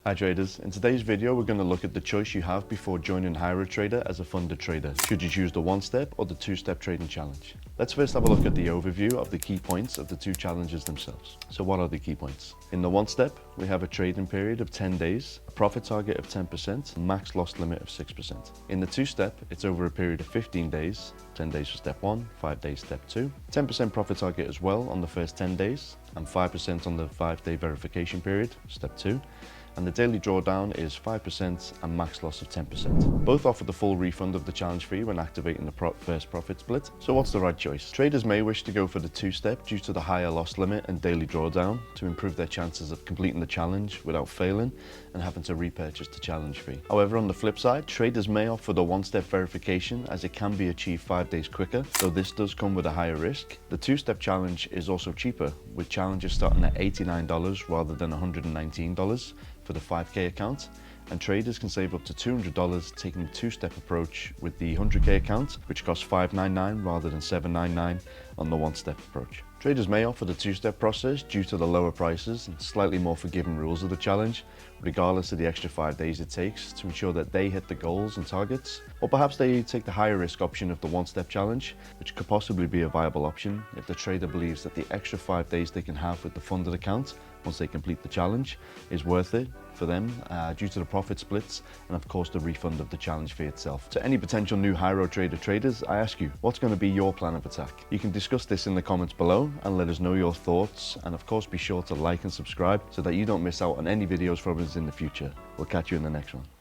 Hi traders, in today's video we're going to look at the choice you have before joining HyroTrader as a funded trader. Should you choose the one-step or the two-step trading challenge? Let's first have a look at the overview of the key points of the two challenges themselves. So what are the key points? In the one-step, we have a trading period of 10 days, a profit target of 10%, and max loss limit of 6%. In the two-step, it's over a period of 15 days, 10 days for step 1, 5 days step 2, 10% profit target as well on the first 10 days, and 5% on the 5-day verification period, step 2. And the daily drawdown is 5% and max loss of 10%. Both offer the full refund of the challenge fee when activating the first profit split. So what's the right choice? Traders may wish to go for the two-step due to the higher loss limit and daily drawdown to improve their chances of completing the challenge without failing and having to repurchase the challenge fee. However, on the flip side, traders may opt for the one-step verification as it can be achieved 5 days quicker, though this does come with a higher risk. The two-step challenge is also cheaper, with challenges starting at $89 rather than $119 for the 5K account, and traders can save up to $200 taking the two-step approach with the 100K account, which costs $599 rather than $799 on the one-step approach. Traders may offer the two-step process due to the lower prices and slightly more forgiving rules of the challenge, regardless of the extra 5 days it takes to ensure that they hit the goals and targets. Or perhaps they take the higher risk option of the one-step challenge, which could possibly be a viable option if the trader believes that the extra 5 days they can have with the funded account once they complete the challenge is worth it for them due to the profit splits and of course the refund of the challenge fee itself. To any potential new HyroTrader traders, I ask you, what's going to be your plan of attack? You can discuss this in the comments below and let us know your thoughts, and of course be sure to like and subscribe so that you don't miss out on any videos from us in the future. We'll catch you in the next one.